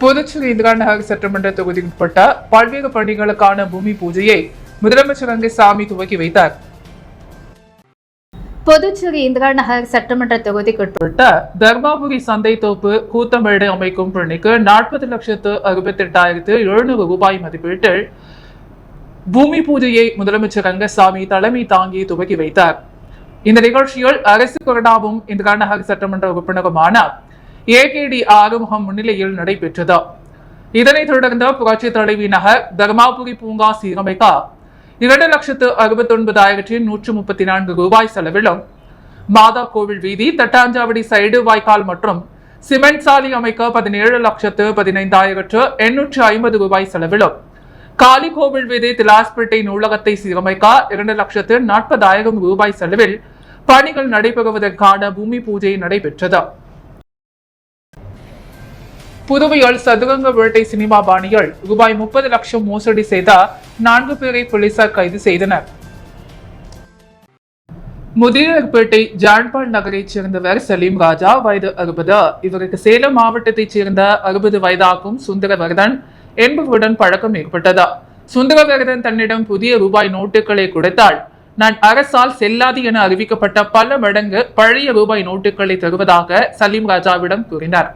புதுச்சேரி இந்திரா நகர் சட்டமன்ற தொகுதிக்குட்பட்ட பல்வேறு பணிகளுக்கான பூமி பூஜையை முதலமைச்சர் ரங்கசாமி துவக்கி வைத்தார். புதுச்சேரி இந்திரா நகர் சட்டமன்ற தொகுதிக்குட்பட்ட தர்மாபுரி சந்தை தோப்பு கூத்தமேடு அமைக்கும் பணிக்கு 40,68,700 ரூபாய் மதிப்பீட்டில் பூமி பூஜையை முதலமைச்சர் ரங்கசாமி தலைமை தாங்கி துவக்கி வைத்தார். இந்த நிகழ்ச்சியில் அரசு கொறடாவும் இந்திரா நகர் சட்டமன்ற உறுப்பினருமான ஏகேடி ஆறுமுகம் முன்னிலையில் நடைபெற்றது. இதனைத் தொடர்ந்து புரட்சி தலைவி நகர் தர்மாபுரி பூங்கா சீரமைக்க 2,69,134 ரூபாய் செலவிலும், மாதா கோவில் வீதி, தட்டாஞ்சாவடி சைடு வாய்க்கால் மற்றும் சிமெண்ட் சாலை அமைக்க 17,15,850 ரூபாய் செலவிலும், காளி கோவில் வீதி திலாஸ்பேட்டை நூலகத்தை சீரமைக்க 2,40,000 ரூபாய் செலவில் பணிகள் நடைபெறுவதற்கான பூமி பூஜை நடைபெற்றது. புதுவையில் சதுரங்க வேட்டை சினிமா பாணியில் ரூபாய் 30 லட்சம் மோசடி செய்த 4 பேரை போலீசார் கைது செய்தனர். முதியர்பேட்டை ஜான்பால் நகரைச் சேர்ந்தவர் சலீம் ராஜா, வயது 60. இவருக்கு சேலம் மாவட்டத்தைச் சேர்ந்த 60 வயதாகும் சுந்தரவர்தன் என்பவருடன் பழக்கம் ஏற்பட்டது. சுந்தரவர்தன் தன்னிடம் புதிய ரூபாய் நோட்டுகளை கொடுத்தால் நான் அரசால் செல்லாது என அறிவிக்கப்பட்ட பல மடங்கு பழைய ரூபாய் நோட்டுகளை தருவதாக சலீம் ராஜாவிடம் கூறினார்.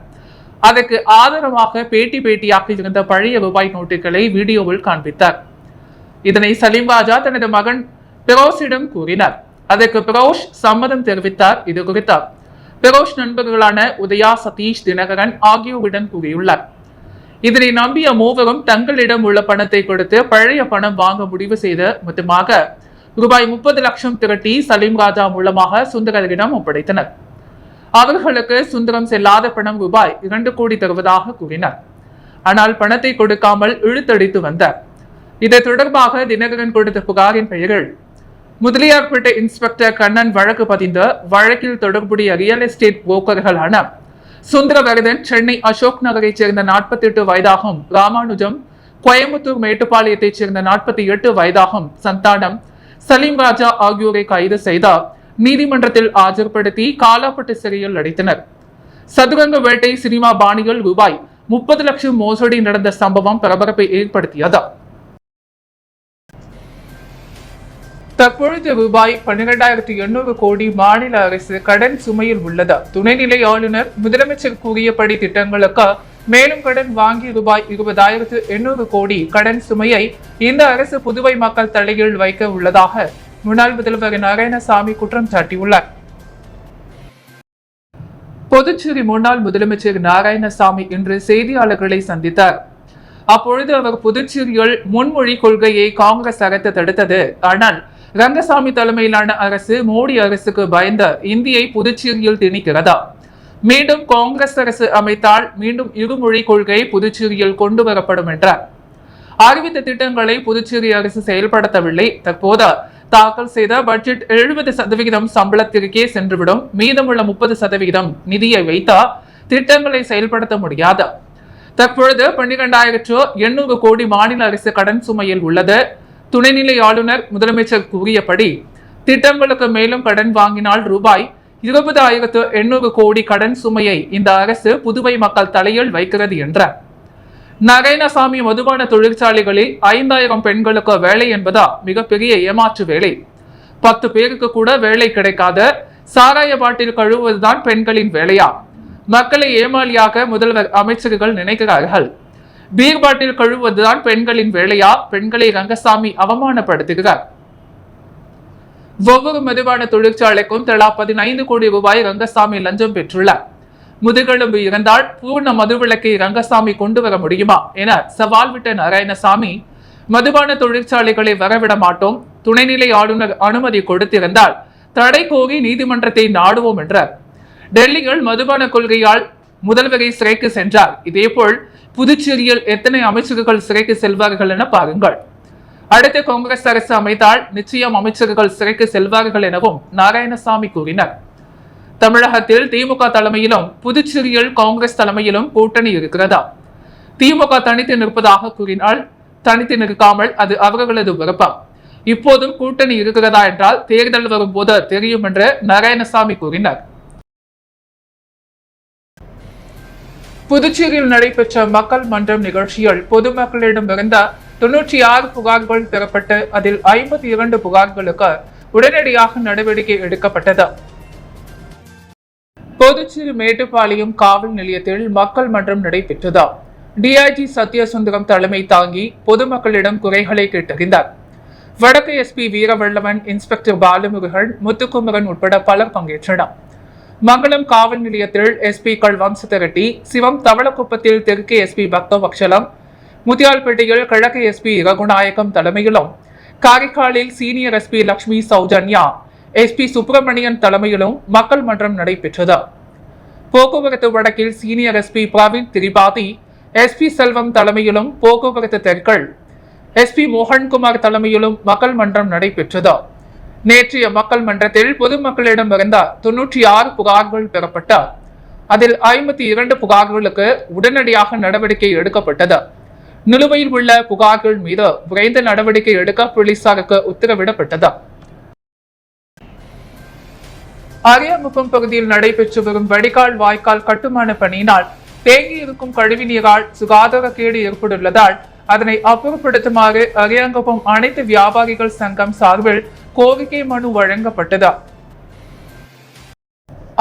அதற்கு ஆதரவாக பேட்டியாக இருந்த பழைய ரூபாய் நோட்டுகளை வீடியோவில் காண்பித்தார். இதனை சலீம் ராஜா தனது மகன் பெரோஸிடம் கூறினார். அதற்கு பெரோஷ் சம்மதம் தெரிவித்தார். இது குறித்து பெரோஷ் நண்பர்களான உதயா, சதீஷ், தினகரன் ஆகியோருடன் கூறியுள்ளார். இதனை நம்பிய மூவரும் தங்களிடம் உள்ள பணத்தை கொடுத்து பழைய பணம் வாங்க முடிவு செய்து மொத்தமாக ரூபாய் 30 லட்சம் திரட்டி சலீம் ராஜா மூலமாக சுந்தரரிடம் ஒப்படைத்தனர். அவர்களுக்கு சுந்தரம் செல்லாத பணம் ரூபாய் 2 கோடி தருவதாக கூறினார். ஆனால் பணத்தை கொடுக்காமல் இழுத்தடித்து வந்தார். இதை தொடர்பாக தினகரன் கொடுத்த புகாரின் பெயரில் முதலியார்பேட்டை இன்ஸ்பெக்டர் கண்ணன் வழக்கு பதிந்து வழக்கில் தொடர்புடைய ரியல் எஸ்டேட் புரோக்கர்களான சுந்தரவர்தன், சென்னை அசோக் நகரைச் சேர்ந்த 48 வயதாகும் ராமானுஜம், கோயம்புத்தூர் மேட்டுப்பாளையத்தைச் சேர்ந்த 48 வயதாகும் சந்தானம், சலீம் ராஜா ஆகியோரை கைது செய்தார். நீதிமன்றத்தில் ஆஜர்படுத்தி காலாப்பட்டு சிறையில் அடைத்தனர். சதுரங்க வேட்டை சினிமா பாணியில் ரூபாய் 30 லட்சம் மோசடி நடந்த சம்பவம் பரபரப்பை ஏற்படுத்தியது. தற்பொழுது ரூபாய் 12,800 கோடி மாநில அரசு கடன் சுமையில் உள்ளது. துணைநிலை ஆளுநர் முதலமைச்சர் கூறியபடி திட்டங்களுக்கு மேலும் கடன் வாங்கி ரூபாய் 20,800 கோடி கடன் சுமையை இந்த அரசு புதுவை மக்கள் தலையில் வைக்க உள்ளதாக முன்னாள் முதல்வர் நாராயணசாமி குற்றம் சாட்டியுள்ளார். புதுச்சேரி முன்னாள் முதலமைச்சர் நாராயணசாமி இன்று செய்தியாளர்களை சந்தித்தார். அப்பொழுது அவர் புதுச்சேரியில் முன்மொழி கொள்கையை காங்கிரஸ் அரசு தடுத்தது. ஆனால் ரங்கசாமி தலைமையிலான அரசு மோடி அரசுக்கு பயந்த இந்தியை புதுச்சேரியில் திணிக்கிறதா? மீண்டும் காங்கிரஸ் அரசு அமைத்தால் மீண்டும் இருமொழி கொள்கை புதுச்சேரியில் கொண்டு வரப்படும் என்றார். அறிவித்த திட்டங்களை புதுச்சேரி அரசு செயல்படுத்தவில்லை. தற்போது தாக்கல் செய்த பட்ஜெட் 70% சம்பளத்திற்கே சென்றுவிடும். மீதமுள்ள 30% நிதியை வைத்தா திட்டங்களை செயல்படுத்த முடியாது. தற்பொழுது 12,800 கோடி மாநில அரசு கடன் சுமையில் உள்ளது. துணைநிலை ஆளுநர் முதலமைச்சர் கூறியபடி திட்டங்களுக்கு மேலும் கடன் வாங்கினால் ரூபாய் 20,800 கோடி கடன் சுமையை இந்த அரசு புதுவை மக்கள் தலையில் வைக்கிறது என்றார். நாராயணசாமி மதுபான தொழிற்சாலைகளில் 5,000 பெண்களுக்கு வேலை என்பதா மிகப்பெரிய ஏமாற்று வேலை. 10 பேருக்கு கூட வேலை கிடைக்காத சாராய பாட்டில் கழுவுவதுதான் பெண்களின் வேலையா? மக்களை ஏமாளியாக முதல்வர் அமைச்சர்கள் நினைக்கிறார்கள். பீர் பாட்டில் கழுவுவதுதான் பெண்களின் வேலையா? பெண்களை ரங்கசாமி அவமானப்படுத்துகிறார். ஒவ்வொரு மதுபான தொழிற்சாலைக்கும் தலா 15 கோடி ரூபாய் ரங்கசாமி லஞ்சம் பெற்றுள்ளார். முதுகெலும்பு இருந்தால் பூர்ண மதுவிலக்கை ரங்கசாமி கொண்டு வர முடியுமா என சவால் விட்ட நாராயணசாமி, மதுபான தொழிற்சாலைகளை வரவிட மாட்டோம். துணைநிலை ஆளுநர் அனுமதி கொடுத்திருந்தால் தடை கோரி நீதிமன்றத்தை நாடுவோம் என்றார். டெல்லியில் மதுபான கொள்கையால் முதல்வரை சிறைக்கு சென்றார். இதேபோல் புதுச்சேரியில் எத்தனை அமைச்சர்கள் சிறைக்கு செல்வார்கள் என பாருங்கள். அடுத்த காங்கிரஸ் அரசு அமைத்தால் நிச்சயம் அமைச்சர்கள் சிறைக்கு செல்வார்கள் எனவும் நாராயணசாமி கூறினார். தமிழகத்தில் திமுக தலைமையிலும் புதுச்சேரியில் காங்கிரஸ் தலைமையிலும் கூட்டணி இருக்கிறதா? திமுக தனித்து நிற்பதாக கூறினால் தனித்து நிற்காமல் அது அவர்களது விருப்பம். இப்போதும் கூட்டணி இருக்கிறதா என்றால் தேர்தல் வரும்போது தெரியும் என்று நாராயணசாமி கூறினார். புதுச்சேரியில் நடைபெற்ற மக்கள் மன்றம் நிகழ்ச்சியில் பொதுமக்களிடமிருந்த 96 புகார்கள் பெறப்பட்டு அதில் 52 புகார்களுக்கு உடனடியாக நடவடிக்கை எடுக்கப்பட்டது. புதுச்சேரி மேட்டுப்பாளையம் காவல் நிலையத்தில் மக்கள் மன்றம் நடைபெற்றது. டிஐஜி சத்யசுந்தரம் தலைமை தாங்கி பொதுமக்களிடம் குறைகளை கேட்டறிந்தார். வடக்கு எஸ்பி வீரவல்லவன், இன்ஸ்பெக்டர் பாலமுருகன், முத்துக்குமரன் உட்பட பலர் பங்கேற்றனர். மங்களம் காவல் நிலையத்தில் எஸ்பிக்கள் வம்சத்திரட்டி, சிவம் தவளக்குப்பத்தில் தெற்கு எஸ்பி பக்தவக்ஷலம், முத்தியால்பேட்டையில் கிழக்கு எஸ்பி ரகுநாயகம் தலைமையிலும், காரைக்காலில் senior SP Lakshmi Soujanya, SP Subramanian தலைமையிலும் மக்கள் மன்றம் நடைபெற்றது. போக்குவரத்து வடக்கில் senior SP Praveen Tripathi, SP Selvam தலைமையிலும் போக்குவரத்து தெற்கள் எஸ்பி மோகன்குமார் தலைமையிலும் மக்கள் மன்றம் நடைபெற்றது. நேற்றைய மக்கள் மன்றத்தில் பொதுமக்களிடமிருந்த 96 புகார்கள் பெறப்பட்ட அதில் 52 புகார்களுக்கு உடனடியாக நடவடிக்கை எடுக்கப்பட்டது. நிலுவையில் உள்ள புகார்கள் மீது விரைந்து நடவடிக்கை எடுக்க போலீசாருக்கு உத்தரவிடப்பட்டது. அரியாங்குப்பம் பகுதியில் நடைபெற்று வரும் வடிகால் வாய்க்கால் கட்டுமான பணியினால் தேங்கி இருக்கும் கழிவுநீரால் சுகாதாரக்கேடு ஏற்பட்டுள்ளதால் அதனை அப்புறப்படுத்துமாறு அரியாங்குப்பம் அனைத்து வியாபாரிகள் சங்கம் சார்பில் கோரிக்கை மனு வழங்கப்பட்டது.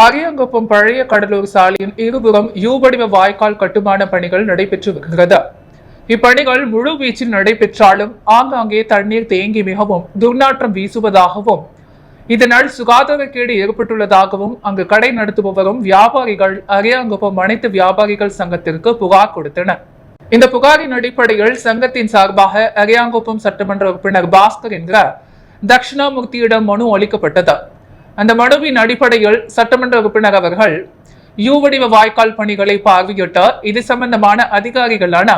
அரியாங்குப்பம் பழைய கடலூர் சாலையின் இருபுறம் யூ-வடிவ வாய்க்கால் கட்டுமான பணிகள் நடைபெற்று வருகிறது. இப்பணிகள் முழு வீச்சில் நடைபெற்றாலும் ஆங்காங்கே தண்ணீர் தேங்கி மிகவும் துர்நாற்றம் வீசுவதாகவும் இதனால் சுகாதாரக்கேடு ஏற்பட்டுள்ளதாகவும் அங்கு கடை நடத்துபவரும் வியாபாரிகள் அரியாங்குப்பம் அனைத்து வியாபாரிகள் சங்கத்திற்கு புகார் கொடுத்தனர். இந்த புகாரின் அடிப்படையில் சங்கத்தின் சார்பாக அரியாங்குப்பம் சட்டமன்ற உறுப்பினர் பாஸ்கர் என்கிற தட்சிணாமூர்த்தியிடம் மனு அளிக்கப்பட்டது. அந்த மனுவின் அடிப்படையில் சட்டமன்ற உறுப்பினர் அவர்கள் யூ-வடிவ வாய்க்கால் பணிகளை பார்வையிட்ட இது சம்பந்தமான அதிகாரிகளான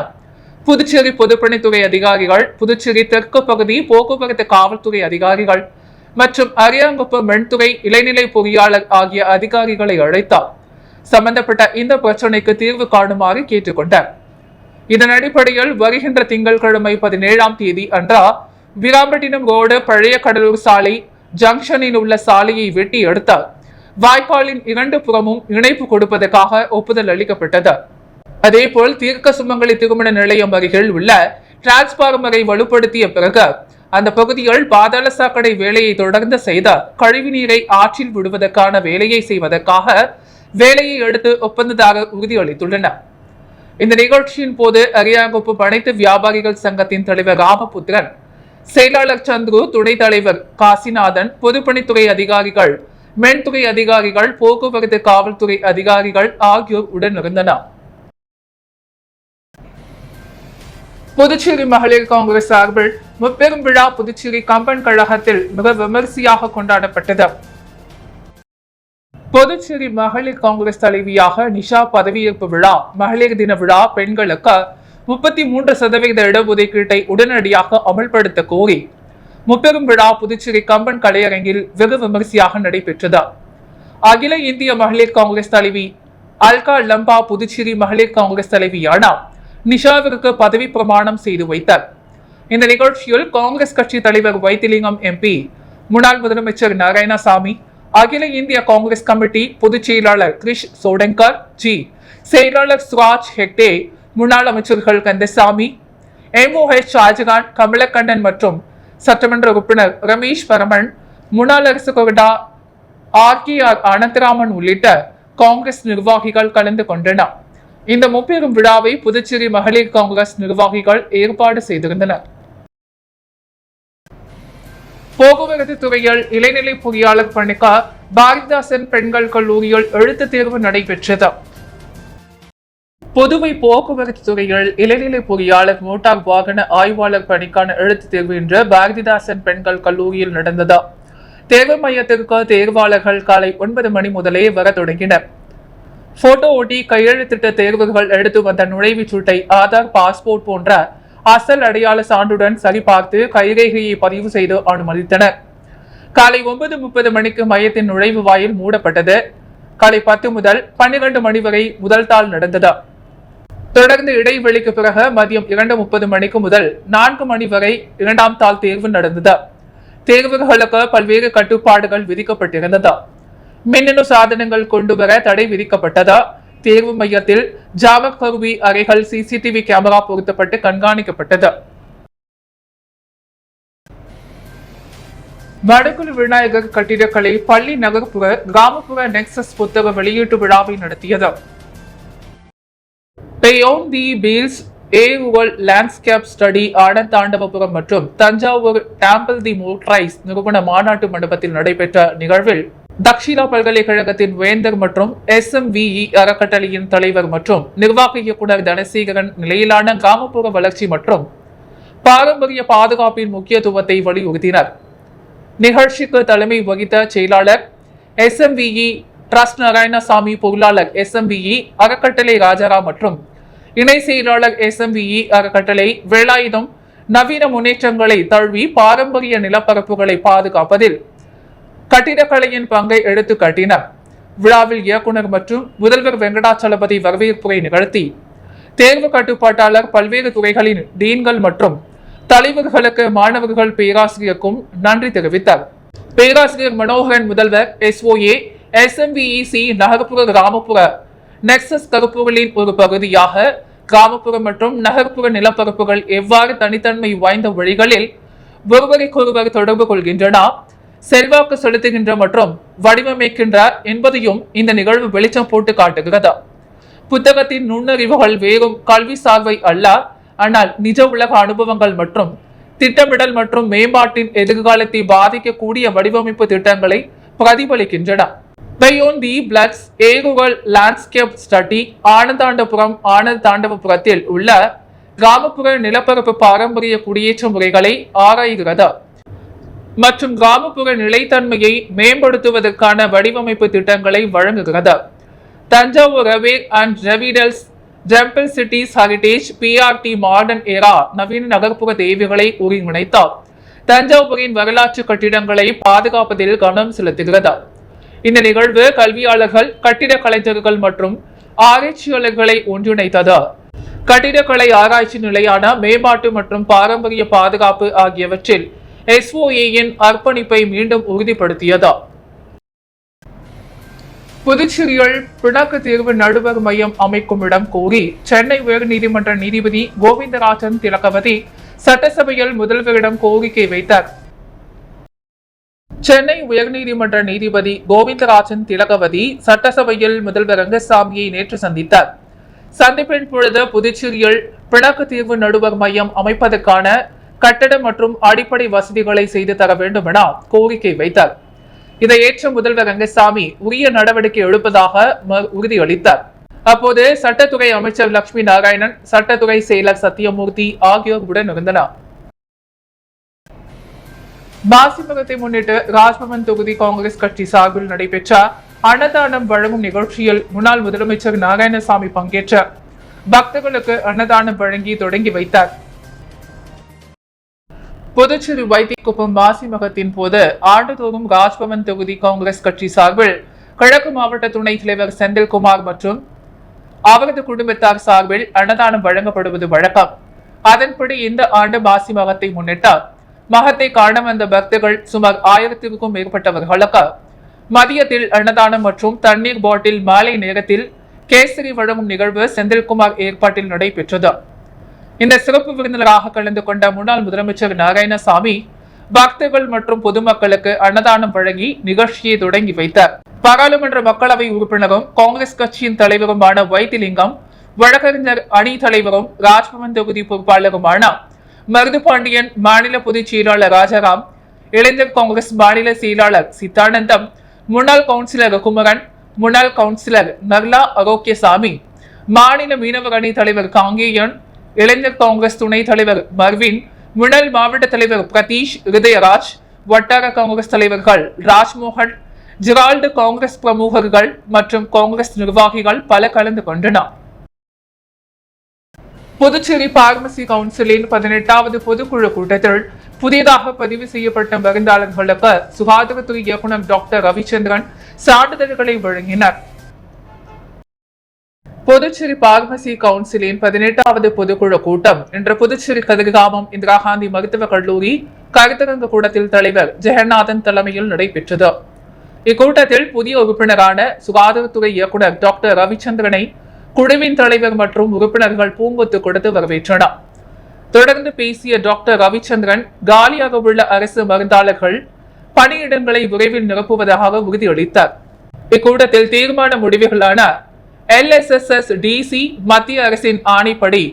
புதுச்சேரி பொதுப்பணித்துறை அதிகாரிகள், புதுச்சேரி தெற்கு பகுதி போக்குவரத்து காவல்துறை அதிகாரிகள் மற்றும் அரியாங்குப்பம் மென்துறை இளைநிலை பொறியாளர் ஆகிய அதிகாரிகளை அழைத்தார். சம்பந்தப்பட்ட இந்த பிரச்சனைக்கு தீர்வு காணுமாறு கேட்டுக்கொண்டார். இதன் அடிப்படையில் வருகின்ற திங்கட்கிழமை 17ஆம் தேதி அன்று வீராம்பட்டினம் ரோடு பழைய கடலூர் சாலை ஜங்ஷனில் உள்ள சாலையை வெட்டி எடுத்தார். வாய்க்காலின் 2 புறமும் இணைப்பு கொடுப்பதற்காக ஒப்புதல் அளிக்கப்பட்டது. அதேபோல் தீர்க்க சுமங்கலி திருமண நிலையம் அருகில் உள்ள டிரான்ஸ்பார்மரை வலுப்படுத்திய பிறகு அந்த பகுதியில் பாதாள சாக்கடை வேலையை தொடர்ந்து செய்த கழிவுநீரை ஆற்றில் விடுவதற்கான வேலையை செய்வதற்காக வேலையை எடுத்து ஒப்பந்ததாரர் உறுதியளித்துள்ளனர். இந்த நிகழ்ச்சியின் போது அரியாங்குப்பம் அனைத்து வியாபாரிகள் சங்கத்தின் தலைவர் ராமபுத்திரன், செயலாளர் சந்துரு, துணைத் தலைவர் காசிநாதன், பொதுப்பணித்துறை அதிகாரிகள், மென்துறை அதிகாரிகள், போக்குவரத்து காவல்துறை அதிகாரிகள் ஆகியோர் உடனிருந்தனர். புதுச்சேரி மகளிர் காங்கிரஸ் சார்பில் முப்பெரும் விழா புதுச்சேரி கம்பன் கழகத்தில் மிக விமரிசையாக கொண்டாடப்பட்டது. புதுச்சேரி மகளிர் காங்கிரஸ் தலைவியாக நிஷா பதவியேற்பு விழா, மகளிர் தின விழா, பெண்களுக்கு 33% இடஒதுக்கீட்டை உடனடியாக அமல்படுத்த கோரி முப்பெரும் விழா புதுச்சேரி கம்பன் கலையரங்கில் வெகு விமரிசையாக நடைபெற்றது. அகில இந்திய மகளிர் காங்கிரஸ் தலைவி அல்கா லம்பா புதுச்சேரி மகளிர் காங்கிரஸ் தலைவியான நிஷாவிற்கு பதவி பிரமாணம் செய்து வைத்தார். இந்த நிகழ்ச்சியில் காங்கிரஸ் கட்சி தலைவர் வைத்திலிங்கம் எம்பி, முன்னாள் முதலமைச்சர் நாராயணசாமி, அகில இந்திய காங்கிரஸ் கமிட்டி பொதுச் செயலாளர் கிரிஷ் சோடங்கர் ஜி, செயலாளர் சுராஜ் ஹெக்டே, முன்னாள் அமைச்சர்கள் கந்தசாமி, MOH ஷாஜகான், கமலக்கண்ணன் மற்றும் சட்டமன்ற உறுப்பினர் ரமேஷ் பரமன், முன்னாள் அரசு கொறடா RKR அனந்தராமன் உள்ளிட்ட காங்கிரஸ் நிர்வாகிகள் கலந்து கொண்டனர். இந்த முப்பெரும் விழாவை புதுச்சேரி மகளிர் காங்கிரஸ் நிர்வாகிகள் ஏற்பாடு செய்திருந்தனர். போக்குவரத்து துறையில் இளைநிலை பொறியாளர் பணிக்கு பாரதிதாசன் பெண்கள் கல்லூரியில் எழுத்துத் தேர்வு நடைபெற்றது. புதுவை போக்குவரத்து துறையில் இளைநிலை பொறியாளர் மோட்டார் வாகன ஆய்வாளர் பணிக்கான எழுத்துத் தேர்வு இன்று பாரதிதாசன் பெண்கள் கல்லூரியில் நடந்தது. தேர்வு மையத்திற்கு தேர்வாளர்கள் காலை 9 மணி முதலே வர தொடங்கினர். போட்டோ ஒட்டி கையெழுத்திட்ட தேர்வுகள் எடுத்து வந்த நுழைவுச் சீட்டை ஆதார், பாஸ்போர்ட் போன்ற அசல் அடையாள சான்றுடன் சரிபார்த்து கைரேகையை பதிவு செய்து அனுமதித்தனர். காலை 9:30 மணிக்கு மையத்தின் நுழைவு வாயில் மூடப்பட்டது. காலை 10 முதல் 12 மணி வரை முதல் தாள் நடந்தது. தொடர்ந்து இடைவெளிக்கு பிறகு மதியம் 2:30 மணிக்கு முதல் 4 மணி வரை 2ஆம் தாள் தேர்வு நடந்தது. தேர்வுகளுக்கு பல்வேறு கட்டுப்பாடுகள் விதிக்கப்பட்டிருந்தது. மின்னணு சாதனங்கள் கொண்டு வர தடை விதிக்கப்பட்டது. தேர்வு மையத்தில் ஜாமக் கருவி அறைகள் சிசிடிவி கேமரா பொருத்தப்பட்டு கண்காணிக்கப்பட்டது. வடகுரு விநாயகர் கட்டிடக்கலை பள்ளி நகர்ப்புற கிராமப்புற நெக்சஸ் புத்தக வெளியீட்டு விழாவை நடத்தியது. Beyond the Beals equal landscape study Anandathandavapuram மற்றும் தஞ்சாவூர் டேம்பிள் தி மோட்ரைஸ் நிறுவன மாநாட்டு மண்டபத்தில் நடைபெற்ற நிகழ்வில் தக்ஷிணா பல்கலைக்கழகத்தின் வேந்தர் மற்றும் SMVE அறக்கட்டளையின் தலைவர் மற்றும் நிர்வாக இயக்குநர் தனசேகரன் நிலையிலான கிராமப்புற வளர்ச்சி மற்றும் பாரம்பரிய பாதுகாப்பின் முக்கியத்துவத்தை வலியுறுத்தினர். நிகழ்ச்சிக்கு தலைமை வகித்த செயலாளர் SMVE டிரஸ்ட் நாராயணசாமி, பொருளாளர் SMVE அறக்கட்டளை ராஜாராம் மற்றும் இணை செயலாளர் SMVE அறக்கட்டளை வேலாயுதம் நவீன முன்னேற்றங்களை தழுவி பாரம்பரிய நிலப்பரப்புகளை பாதுகாப்பதில் கட்டிடக்கலையின் பங்கை எடுத்து காட்டினர். விழாவில் இயக்குநர் மற்றும் முதல்வர் வெங்கடாச்சலபதி வரவேற்புரை நிகழ்த்தி தேர்வு கட்டுப்பாட்டாளர், பல்வேறு துறைகளின் டீன்கள் மற்றும் தலைவர்களுக்கு மாணவர்கள் பேராசிரியருக்கும் நன்றி தெரிவித்தார். பேராசிரியர் மனோகரன், முதல்வர் SOA SMVEC நகர்ப்புற கிராமப்புற நெக்சஸ் கருப்புகளின் ஒரு பகுதியாக கிராமப்புற மற்றும் நகர்ப்புற நிலப்பரப்புகள் எவ்வாறு தனித்தன்மை வாய்ந்த வழிகளில் ஒருவருக்கொருவர் தொடர்பு கொள்கின்றன, செல்வாக்கு செலுத்துகின்ற மற்றும் வடிவமைக்கின்ற என்பதையும் இந்த நிகழ்வு வெளிச்சம் போட்டு காட்டுகிறது. புத்தகத்தின் நுண்ணறிவுகள் வெறும் கல்வி சார்பை அல்ல, ஆனால் நிஜ உலக அனுபவங்கள் மற்றும் திட்டமிடல் மற்றும் மேம்பாட்டின் எதிர்காலத்தை பாதிக்கக்கூடிய வடிவமைப்பு திட்டங்களை பிரதிபலிக்கின்றன. Beyond the Beals equal landscape study ஆனந்தாண்டவபுரத்தில் உள்ள கிராமப்புற நிலப்பரப்பு பாரம்பரிய குடியேற்ற முறைகளை ஆராய்கிறது மற்றும் கிராமப்புற நிலைத்தன்மையை மேம்படுத்துவதற்கான வடிவமைப்பு திட்டங்களை வழங்குகிறது. Thanjavur river and revitals temple cities heritage PRT modern era நவீன நகர்ப்புற தேவைகளை ஒருங்கிணைத்தார். தஞ்சாவூரின் வரலாற்று கட்டிடங்களை பாதுகாப்பதில் கவனம் செலுத்துகிறது. இந்த நிகழ்வு கல்வியாளர்கள், கட்டிடக் கலைஞர்கள் மற்றும் ஆராய்ச்சியாளர்களை ஒன்றிணைத்தது. கட்டிடக்கலை ஆராய்ச்சி நிலையான மேம்பாட்டு மற்றும் பாரம்பரிய பாதுகாப்பு ஆகியவற்றில் SOA-யின் அர்ப்பணிப்பை மீண்டும் உறுதிப்படுத்தியது. புதுச்சேரியில் பிணக்கு தீர்வு நடுவர் மையம் அமைக்கும் இடம் கோரி சென்னை உயர்நீதிமன்ற நீதிபதி கோவிந்தராஜன் திலகவதி சட்டசபையில் முதல்வரிடம் கோரிக்கை வைத்தார். சென்னை உயர்நீதிமன்ற நீதிபதி கோவிந்தராஜன் திலகவதி சட்டசபையில் முதல்வர் ரங்கசாமியை நேற்று சந்தித்தார். சந்திப்பின் பொழுது புதுச்சேரியில் பிணக்கு தீர்வு நடுவர் மையம் அமைப்பதற்கான கட்டட மற்றும் அடிப்படை வசதிகளை செய்து தர வேண்டும் என கோரிக்கை வைத்தார். இதை ஏற்ற முதல்வர் ரங்கசாமி உரிய நடவடிக்கை எடுப்பதாக உறுதியளித்தார். அப்போது சட்டத்துறை அமைச்சர் லட்சுமி நாராயணன், சட்டத்துறை செயலர் சத்தியமூர்த்தி ஆகியோர் உடன் இருந்தனர். மாசிமகத்தை முன்னிட்டு ராஜ்பவன் தொகுதி காங்கிரஸ் கட்சி சார்பில் நடைபெற்ற அன்னதானம் வழங்கும் நிகழ்ச்சியில் முன்னாள் முதலமைச்சர் நாராயணசாமி பங்கேற்ற பக்தர்களுக்கு அன்னதானம் வழங்கி தொடங்கி வைத்தார். புதுச்சேரி வைத்தியக்குப்பம் மாசிமகத்தின் போது ஆண்டுதோறும் ராஜ்பவன் தொகுதி காங்கிரஸ் கட்சி சார்பில் கிழக்கு மாவட்ட துணைத் தலைவர் செந்தில்குமார் மற்றும் அவரது குடும்பத்தார் சார்பில் அன்னதானம் வழங்கப்படுவது வழக்கம். அதன்படி இந்த ஆண்டு மாசிமகத்தை முன்னிட்டு மகத்தை காண வந்த பக்தர்கள் சுமார் 1000க்கும் மேற்பட்டவர்களுக்கு மதியத்தில் அன்னதானம் மற்றும் தண்ணீர் பாட்டில், மாலை நேரத்தில் கேசரி வழங்கும் நிகழ்வு செந்தில்குமார் ஏற்பாட்டில் நடைபெற்றது. இந்த சிறப்பு விருந்தினராக கலந்து கொண்ட முன்னாள் முதலமைச்சர் நாராயணசாமி பக்தர்கள் மற்றும் பொதுமக்களுக்கு அன்னதானம் வழங்கி நிகழ்ச்சியை தொடங்கி வைத்தார். பாராளுமன்ற மக்களவை உறுப்பினரும் காங்கிரஸ் கட்சியின் தலைவருமான வைத்திலிங்கம், வழக்கறிஞர் அணி தலைவரும் ராஜ்பவன் தொகுதி பொறுப்பாளருமான மருதுபாண்டியன், மாநில பொதுச் செயலாளர் ராஜாராம், இளைஞர் காங்கிரஸ் மாநில செயலாளர் சித்தானந்தம், முன்னாள் கவுன்சிலர் குமரன், முன்னாள் கவுன்சிலர் நர்லா ஆரோக்கியசாமி, மாநில மீனவர் அணி தலைவர் காங்கேயன், இளைஞர் காங்கிரஸ் துணைத் தலைவர் மர்வின், முன்னாள் மாவட்ட தலைவர் பிரதீஷ் ஹிருதயராஜ், வட்டார காங்கிரஸ் தலைவர்கள் ராஜ்மோகன், ஜெரால்டு, காங்கிரஸ் பிரமுகர்கள் மற்றும் காங்கிரஸ் நிர்வாகிகள் பல கலந்து கொண்டனர். புதுச்சேரி பார்மசி கவுன்சிலின் 18வது பொதுக்குழு கூட்டத்தில் புதிதாக பதிவு செய்யப்பட்ட மருந்தாளர்களுக்கு சுகாதாரத்துறை இயக்குநர் டாக்டர் ரவிச்சந்திரன் சான்றிதழ்களை வழங்கினார். புதுச்சேரி பார்மசி கவுன்சிலின் 18வது பொதுக்குழு கூட்டம் இன்று புதுச்சேரி கதிர்காமம் இந்திரா காந்தி மருத்துவக் கல்லூரி கருத்தரங்கு கூடத்தில் தலைவர் ஜெகநாதன் தலைமையில் நடைபெற்றது. இக்கூட்டத்தில் புதிய உறுப்பினரான சுகாதாரத்துறை இயக்குநர் டாக்டர் ரவிச்சந்திரனை குழுவின் தலைவர் மற்றும் உறுப்பினர்கள் பூங்கொத்து கொடுத்து வரவேற்றனர். தொடர்ந்து பேசிய டாக்டர் ரவிச்சந்திரன் காலியாக உள்ள அரசு மருந்தாளர்கள் பணியிடங்களை விரைவில் நிரப்புவதாக உறுதியளித்தார். இக்கூட்டத்தில் தீர்மான முடிவுகளான LSSS DC மத்திய அரசின் ஆணைப்படி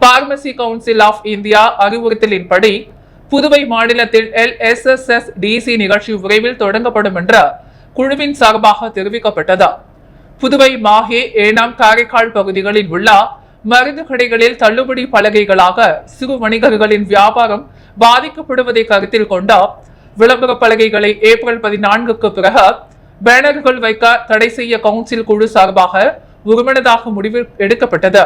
பார்மசி கவுன்சில் ஆஃப் இந்தியா அறிவுறுத்தலின்படி புதுவை மாநிலத்தில் LSSS DC நிகழ்ச்சி விரைவில் தொடங்கப்படும் என்ற குழுவின் சார்பாக தெரிவிக்கப்பட்டது. புதுவை, மாஹே, ஏனாம், காரைக்கால் பகுதிகளில் உள்ள மருந்து கடைகளில் தள்ளுபடி பலகைகளாக சிறு வணிகர்களின் வியாபாரம் பாதிக்கப்படுவதை கருத்தில் கொண்ட விளம்பர பலகைகளை ஏப்ரல் 14க்கு பிறகு பேனர்கள் வைக்க தடை செய்ய கவுன்சில் குழு சார்பாக ஒருமனதாக முடிவு எடுக்கப்பட்டது.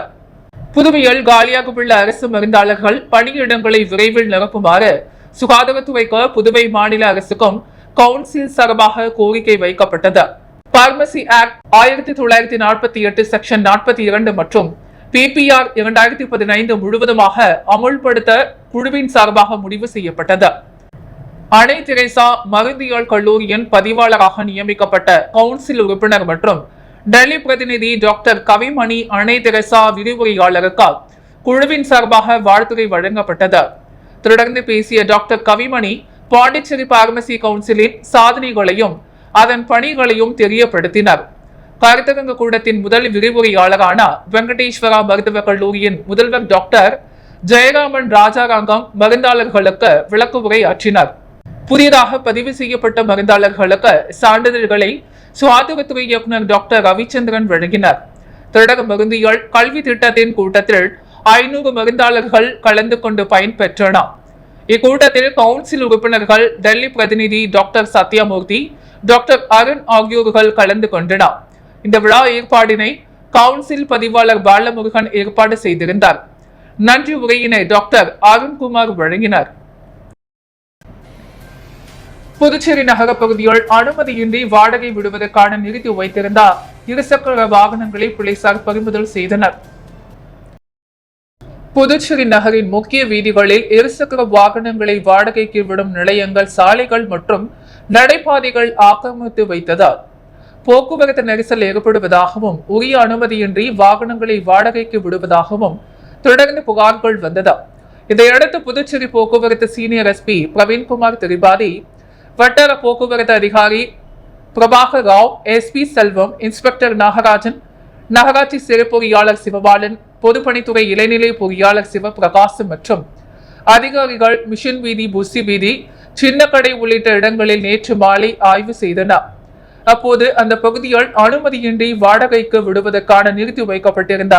புதுவையில் காலியாக உள்ள அரசு மருந்தாளர்கள் பணியிடங்களை விரைவில் நிரப்புமாறு சுகாதாரத்துறைக்கு புதுவை மாநில அரசுக்கும் கவுன்சில் சார்பாக கோரிக்கை வைக்கப்பட்டது. பார்மசி ஆக்ட் 1948 செக்ஷன் 42 மற்றும் PPR 2015 முழுவதுமாக அமுல்படுத்த குழுவின் சார்பாக முடிவு செய்யப்பட்டது. அன்னை தெரேசா மருந்தியல் கல்லூரியின் பதிவாளராக நியமிக்கப்பட்ட கவுன்சில் உறுப்பினர் மற்றும் டெல்லி பிரதிநிதி டாக்டர் கவிமணி அன்னை தெரேசா விரிவுரையாளருக்கு குழுவின் சார்பாக வாழ்த்துரை வழங்கப்பட்டது. தொடர்ந்து பேசிய டாக்டர் கவிமணி பாண்டிச்சேரி பார்மசி கவுன்சிலின் சாதனைகளையும் அதன் பணிகளையும் தெரியப்படுத்தினார். கருத்தரங்க கூடத்தின் முதல் விரிவுரையாளரான வெங்கடேஸ்வரா மருத்துவக் கல்லூரியின் முதல்வர் டாக்டர் ஜெயராமன் ராஜாராங்கம் மருந்தாளர்களுக்கு விளக்குரை ஆற்றினார். புதிதாக பதிவு செய்யப்பட்ட மருந்தாளர்களுக்கு சான்றிதழ்களை சுகாதாரத்துறை இயக்குநர் டாக்டர் ரவிச்சந்திரன் வழங்கினார். தொடர் மருந்தியல் கல்வி திட்டத்தின் கூட்டத்தில் 500 மருந்தாளர்கள் கலந்து கொண்டு பயன்பெற்றனர். இக்கூட்டத்தில் கவுன்சில் உறுப்பினர்கள் டெல்லி பிரதிநிதி டாக்டர் சத்யமூர்த்தி, டாக்டர் அருண் ஆகியோர்கள் கலந்து கொண்டனர். இந்த விழா ஏற்பாடினை கவுன்சில் பதிவாளர் பாலமுருகன் ஏற்பாடு செய்திருந்தார். நன்றி உரையினை டாக்டர் அருண்குமார் வழங்கினார். புதுச்சேரி நகர பகுதியில் அனுமதியின்றி வாடகை விடுவதற்கான நிறுத்தி வைத்திருந்த இருசக்கர வாகனங்களை போலீசார் பறிமுதல் செய்தனர். புதுச்சேரி நகரின் முக்கிய வீதிகளில் இருசக்கர வாகனங்களை வாடகைக்கு விடும் நிலையங்கள், சாலைகள் மற்றும் நடைபாதைகள் ஆக்கிரமித்து வைத்ததால் போக்குவரத்து நெரிசல் ஏற்படுவதாகவும் உரிய அனுமதியின்றி வாகனங்களை வாடகைக்கு விடுவதாகவும் தொடர்ந்து புகார்கள் வந்தது. இதையடுத்து புதுச்சேரி போக்குவரத்து சீனியர் SP பிரவீன்குமார் திரிபாதி, வட்டார போக்குவரத்து அதிகாரி பிரபாகர் ராவ், SP செல்வம், இன்ஸ்பெக்டர் நாகராஜன், நகராட்சி சிறை பொறியாளர் சிவபாலன், பொதுப்பணித்துறை இளைநிலை பொறியாளர் சிவபிரகாசம் மற்றும் அதிகாரிகள் மிஷன் வீதி, புசி வீதி, சின்னக்கடை உள்ளிட்ட இடங்களில் நேற்று மாலை ஆய்வு செய்தனர். அப்போது அந்த பகுதியில் அனுமதியின்றி வாடகைக்கு விடுவதற்கான நிறுத்தி வைக்கப்பட்டிருந்த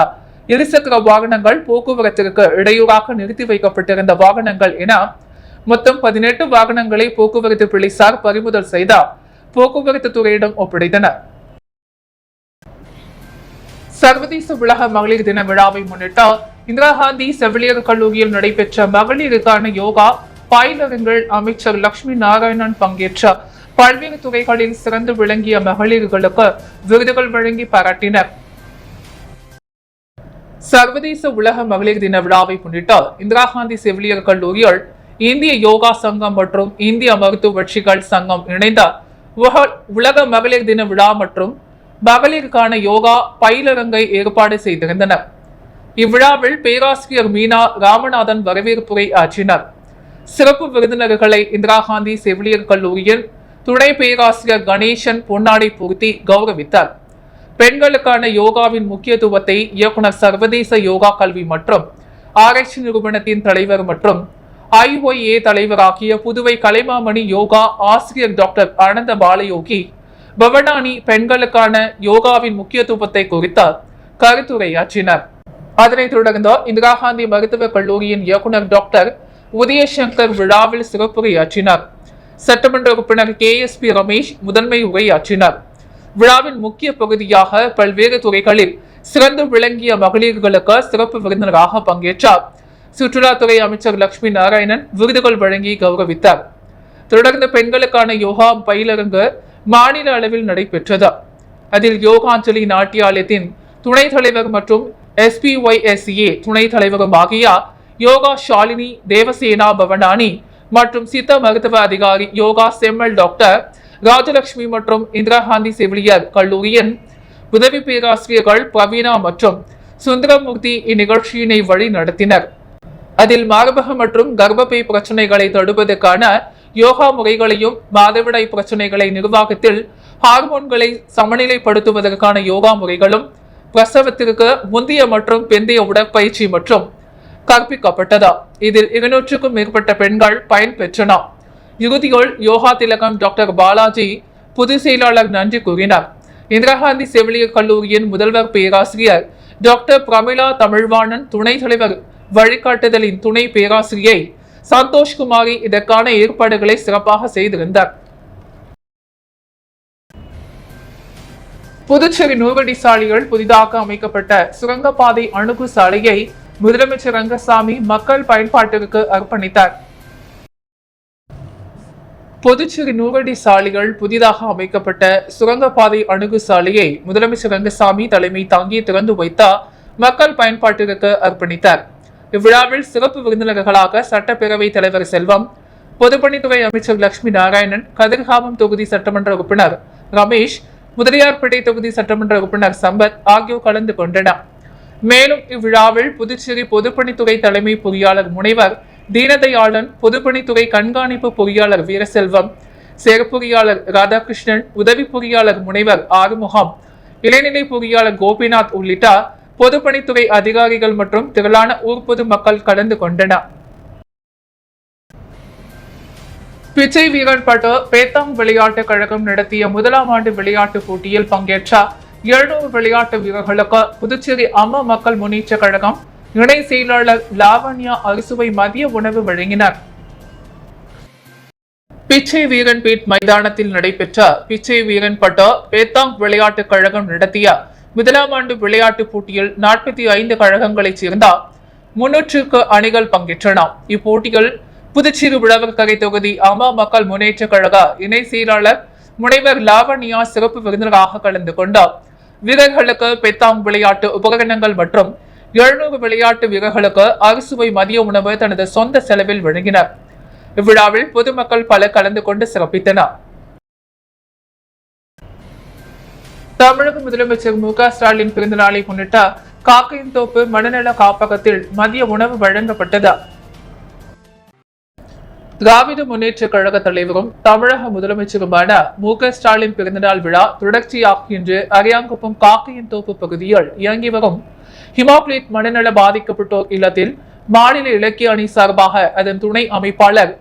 இருசக்கர வாகனங்கள், போக்குவரத்திற்கு இடையூறாக நிறுத்தி வைக்கப்பட்டிருந்த வாகனங்கள் என மொத்தம் 18 வாகனங்களை போக்குவரத்து போலீசார் பறிமுதல் செய்த போக்குவரத்து துறையிடம் ஒப்படைத்தனர். சர்வதேச உலக மகளிர் தின விழாவை முன்னிட்டு இந்திரா காந்தி செவிலியர் கல்லூரியில் நடைபெற்ற மகளிருக்கான யோகா பயிலரங்கில் அமைச்சர் லட்சுமி நாராயணன் பங்கேற்ற பல்வேறு துறைகளில் சிறந்து விளங்கிய மகளிர்களுக்கு விருதுகள் வழங்கி பாராட்டினர். சர்வதேச உலக மகளிர் தின விழாவை முன்னிட்டு இந்திரா காந்தி செவிலியர் கல்லூரியில் இந்திய யோகா சங்கம் மற்றும் இந்திய மருத்துவ வட்சிகள் சங்கம் இணைந்த உலக மகளிர் தின விழா மற்றும் மகளிருக்கான யோகா பயிலரங்கை ஏற்பாடு செய்திருந்தனர். இவ்விழாவில் பேராசிரியர் மீனா ராமநாதன் வரவேற்புரை ஆற்றினார். சிறப்பு விருந்தினர்களை இந்திரா காந்தி செவிலியர் கல்லூரியின் துணை பேராசிரியர் கணேசன் பொன்னாடை பூர்த்தி கௌரவித்தார். பெண்களுக்கான யோகாவின் முக்கியத்துவத்தை இயக்குனர் சர்வதேச யோகா கல்வி மற்றும் ஆராய்ச்சி நிறுவனத்தின் தலைவர் மற்றும் IOA தலைவராகிய புதுவை கலைமாமணி யோகா ஆசிரியர் டாக்டர் ஆனந்த பாலயோகி பவனானி பெண்களுக்கான யோகாவின் முக்கியத்துவத்தை குறித்த கருத்துரையாற்றினர். அதனைத் தொடர்ந்து இந்திரா காந்தி மருத்துவக் கல்லூரியின் இயக்குனர் டாக்டர் உதயசங்கர் விழாவில் சிறப்புரையாற்றினார். சட்டமன்ற உறுப்பினர் KSP ரமேஷ் முதன்மை உரையாற்றினார். விழாவின் முக்கிய பகுதியாக பல்வேறு துறைகளில் சிறந்து விளங்கிய மகளிர்களுக்கு சிறப்பு விருந்தினராக பங்கேற்றார். சுற்றுலாத்துறை அமைச்சர் லட்சுமி நாராயணன் விருதுகள் வழங்கி கௌரவித்தார். தொடர்ந்து பெண்களுக்கான யோகா பயிலரங்கு மாநில அளவில் நடைபெற்றது. அதில் யோகாஞ்சலி நாட்டியாலயத்தின் துணைத் தலைவர் மற்றும் SPYSCA துணைத் தலைவரும் ஆகிய யோகா ஷாலினி தேவசேனா பவனானி மற்றும் சித்த மருத்துவ அதிகாரி யோகா செம்மல் டாக்டர் ராஜலட்சுமி மற்றும் இந்திரா காந்தி செவிலியர் கல்லூரியின் உதவி பேராசிரியர்கள் பிரவீனா மற்றும் சுந்தரமூர்த்தி இந்நிகழ்ச்சியினை வழி நடத்தினர். அதில் மார்பக மற்றும் கர்ப்பப்பை பிரச்சனைகளை தடுப்பதற்கான யோகா முறைகளையும், மாதவிடாய் பிரச்சனைகளை நிர்வாகத்தில் ஹார்மோன்களை சமநிலைப்படுத்துவதற்கான யோகா முறைகளும், பிரசவத்திற்கு முந்தைய மற்றும் பிந்தைய உடற்பயிற்சி மற்றும் கற்பிக்கப்பட்டது. இதில் 200க்கும் மேற்பட்ட பெண்கள் பயன்பெற்றனர். இறுதியில் யோகா திலகம் டாக்டர் பாலாஜி பொதுச் செயலாளர் நன்றி கூறினார். இந்திரா காந்தி செவிலியர் கல்லூரியின் முதல்வர் பேராசிரியர் டாக்டர் பிரமிளா தமிழ்வாணன், துணைத் தலைவர் வழிகாட்டுதலின் துணை பேராசிரியை சந்தோஷ்குமாரி இதற்கான ஏற்பாடுகளை சிறப்பாக செய்திருந்தார். புதுச்சேரி நூறடி சாலையில் புதிதாக அமைக்கப்பட்ட சுரங்கப்பாதை அணுகு சாலையை முதலமைச்சர் ரங்கசாமி மக்கள் பயன்பாட்டிற்கு அர்ப்பணித்தார். புதுச்சேரி நூறடி சாலைகள் புதிதாக அமைக்கப்பட்ட சுரங்கப்பாதை அணுகு சாலையை முதலமைச்சர் ரங்கசாமி தலைமை தாங்கி திறந்து வைத்த மக்கள் பயன்பாட்டிற்கு அர்ப்பணித்தார். இவ்விழாவில் சிறப்பு விருந்தினர்களாக சட்டப்பேரவைத் தலைவர் செல்வம், பொதுப்பணித்துறை அமைச்சர் லட்சுமி நாராயணன், கதிர்காமம் தொகுதி சட்டமன்ற உறுப்பினர் ரமேஷ், முதலியார்பேட்டை தொகுதி சட்டமன்ற உறுப்பினர் சம்பத் ஆகியோர் கலந்து கொண்டனர். மேலும் இவ்விழாவில் புதுச்சேரி பொதுப்பணித்துறை தலைமை பொறியாளர் முனைவர் தீனதயாளன், பொதுப்பணித்துறை கண்காணிப்பு பொறியாளர் வீரசெல்வம், செயற்பொறியாளர் ராதாகிருஷ்ணன், உதவி பொறியாளர் முனைவர் ஆறுமுகம், இளைநிலை பொறியாளர் கோபிநாத் உள்ளிட்ட பொதுப்பணித்துறை அதிகாரிகள் மற்றும் திரளான ஊர் பொது மக்கள் கலந்து கொண்டனர். பிச்சை வீரன் பட்டு பேத்தாங் விளையாட்டுக் கழகம் நடத்திய முதலாம் ஆண்டு விளையாட்டுப் போட்டியில் பங்கேற்ற 700 விளையாட்டு வீரர்களுக்கு புதுச்சேரி அம்மா மக்கள் முன்னேற்ற கழகம் இணை செயலாளர் லாவண்யா அரிசுவை மதிய உணவு வழங்கினார். பிச்சை வீரன் பீட் மைதானத்தில் நடைபெற்ற பிச்சை வீரன் பட்டு பேத்தாங் விளையாட்டுக் கழகம் நடத்திய முதலாம் ஆண்டு விளையாட்டுப் போட்டியில் 45 கழகங்களைச் சேர்ந்த 300 அணிகள் பங்கேற்றன. இப்போட்டியில் புதுச்சேரி உழவர்கரை தொகுதி அம்மா மக்கள் முன்னேற்ற கழக இணை செயலாளர் முனைவர் லாவண்யா சிறப்பு விருந்தினராக கலந்து கொண்டார். வீரர்களுக்கு பெத்தாங் விளையாட்டு உபகரணங்கள் மற்றும் 700 விளையாட்டு வீரர்களுக்கு அறுசுவை மதிய உணவு தனது சொந்த செலவில் வழங்கினர். இவ்விழாவில் பொதுமக்கள் பலர் கலந்து கொண்டு சிறப்பித்தனர். தமிழக முதலமைச்சர் மு.க.ஸ்டாலின் பிறந்த நாளை முன்னிட்டு காக்கையன்தோப்பு மனநல காப்பகத்தில் மதிய உணவு வழங்கப்பட்டது. திராவிட முன்னேற்ற கழக தலைவரும் தமிழக முதலமைச்சருமான மு.க.ஸ்டாலின் பிறந்தநாள் விழா தொடர்ச்சியாக இன்று அரியாங்குப்பம் காக்கையன்தோப்பு பகுதியில் இயங்கி வரும் ஹிமாப்ளேட் மனநல பாதிக்கப்பட்டோர் இல்லத்தில் மாநில இலக்கிய அணி சார்பாக அதன் துணை அமைப்பாளர்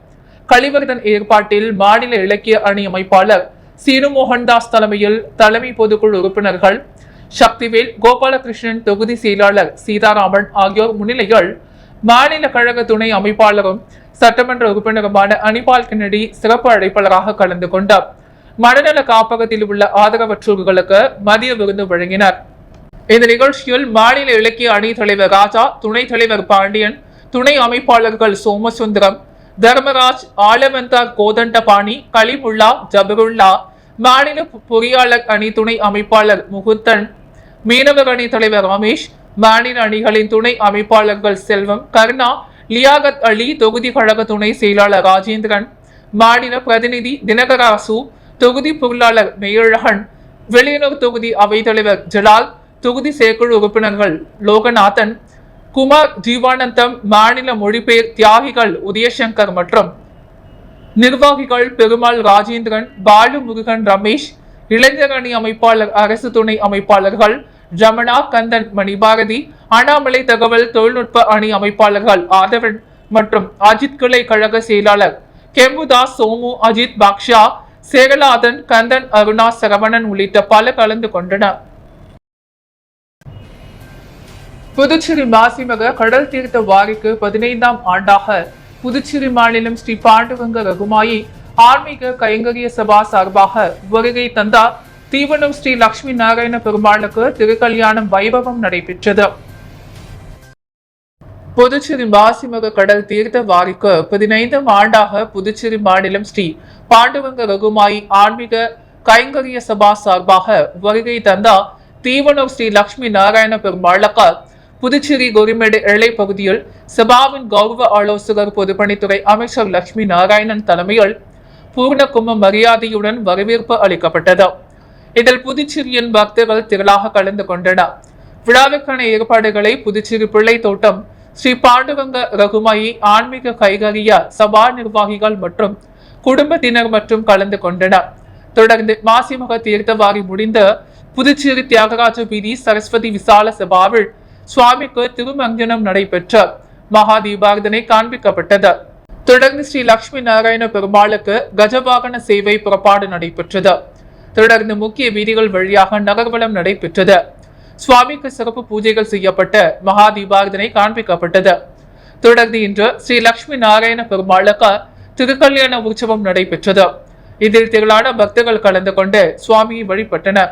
கலிவர்தன் ஏற்பாட்டில் மாநில இலக்கிய அணி அமைப்பாளர் சீனு மோகன்தாஸ் தலைமையில் தலைமை பொதுக்குழு உறுப்பினர்கள் சக்திவேல், கோபாலகிருஷ்ணன், தொகுதி செயலாளர் சீதாராமன் ஆகியோர் முன்னிலையில் மாநில கழக துணை அமைப்பாளரும் சட்டமன்ற உறுப்பினருமான அனிபால் கென்னடி சிறப்பு அழைப்பாளராக கலந்து கொண்டார். மனநல காப்பகத்தில் உள்ள ஆதரவற்றோர்களுக்கு மதிய விருது வழங்கினார். இந்த நிகழ்ச்சியில் மாநில இலக்கிய அணி தலைவர் ராஜா, துணைத் தலைவர் பாண்டியன், துணை அமைப்பாளர்கள் சோமசுந்தரம், தர்மராஜ், ஆலவந்தார் கோதண்டபாணி, கலிமுல்லா, ஜபருல்லா, மாநில பொறியாளர் அணி துணை அமைப்பாளர் முகுந்தன், மீனவர் அணி தலைவர் ரமேஷ், மாநில அணிகளின் துணை அமைப்பாளர்கள் செல்வம், கருணா, லியாகத் அலி, தொகுதி கழக துணை செயலாளர் ராஜேந்திரன், மாநில பிரதிநிதி தினகராசு, தொகுதி பொருளாளர் மெய்யழகன், வெளியுறவு தொகுதி அவைத்தலைவர் ஜலால், தொகுதி செயற்குழு உறுப்பினர்கள் லோகநாதன், குமார், ஜீவானந்தம், மாநில மொழிபெயர் தியாகிகள் உதயசங்கர் மற்றும் நிர்வாகிகள் பெருமாள், ராஜேந்திரன், பாலு முருகன், ரமேஷ், இளைஞர் அணி அமைப்பாளர், அரசு துணை அமைப்பாளர்கள் ரமணா, கந்தன், மணிபாரதி, அண்ணாமலை தகவல் தொழில்நுட்ப அணி அமைப்பாளர்கள் ஆதவன் மற்றும் அஜித் கிளை கழக செயலாளர் கெம்புதாஸ், சோமு, அஜித், பாக்ஷா, சேரலாதன், கந்தன், அருணா, சரவணன் உள்ளிட்ட பல கலந்து கொண்டனர். புதுச்சேரி மாசிமக கடல் தீர்த்த வாரிக்கு 15ஆம் ஆண்டாக புதுச்சேரி மாநிலம் ஸ்ரீ பாண்டுரங்க ரகுமாயி ஆன்மீக கைங்கரிய சபா சார்பாக வருகை தந்தார். தீவனம் ஸ்ரீ லட்சுமி நாராயண பெருமாளுக்கு திருக்கல்யாணம் வைபவம் நடைபெற்றது. புதுச்சேரி மாசிமக கடல் தீர்த்த வாரிக்கு 15ஆம் ஆண்டாக புதுச்சேரி மாநிலம் ஸ்ரீ பாண்டுரங்க ரகுமாயி ஆன்மீக கைங்கரிய சபா சார்பாக வருகை தந்தார். தீவனம் ஸ்ரீ லட்சுமி நாராயண பெருமாளுக்கு புதுச்சேரி கோரிமேடு எல்லை பகுதியில் சபாவின் கௌரவ ஆலோசகர் பொதுப்பணித்துறை அமைச்சர் லட்சுமி நாராயணன் தலைமையில் பூர்ண கும்ப மரியாதையுடன் வரவேற்பு அளிக்கப்பட்டது. இதில் புதுச்சேரியின் பக்தர்கள் திரளாக கலந்து கொண்டனர். விழாவுக்கான ஏற்பாடுகளை புதுச்சேரி பிள்ளை தோட்டம் ஸ்ரீ பாண்டுரங்க ரகுமாயி ஆன்மீக கைகரிய சபா நிர்வாகிகள் மற்றும் குடும்பத்தினர் மற்றும் கலந்து கொண்டனர். தொடர்ந்து மாசிமக தீர்த்தவாரி முடிந்த புதுச்சேரி தியாகராஜ வீதி சரஸ்வதி விசால சபாவில் சுவாமிக்கு திருமஞ்சனம் நடைபெற்ற மகா தீபாரதனை காண்பிக்கப்பட்டது. தொடர்ந்து ஸ்ரீ லட்சுமி நாராயண பெருமாளுக்கு கஜவாகன சேவை புறப்பாடு நடைபெற்றது. தொடர்ந்து முக்கிய வீதிகள் வழியாக நகர்வலம் நடைபெற்றது. சுவாமிக்கு சிறப்பு பூஜைகள் செய்யப்பட்ட மகா தீபாரதனை காண்பிக்கப்பட்டது. தொடர்ந்து இன்று ஸ்ரீ லட்சுமி நாராயண பெருமாளுக்கு திருக்கல்யாண உற்சவம் நடைபெற்றது. இதில் திரளான பக்தர்கள் கலந்து கொண்டு சுவாமியை வழிபட்டனர்.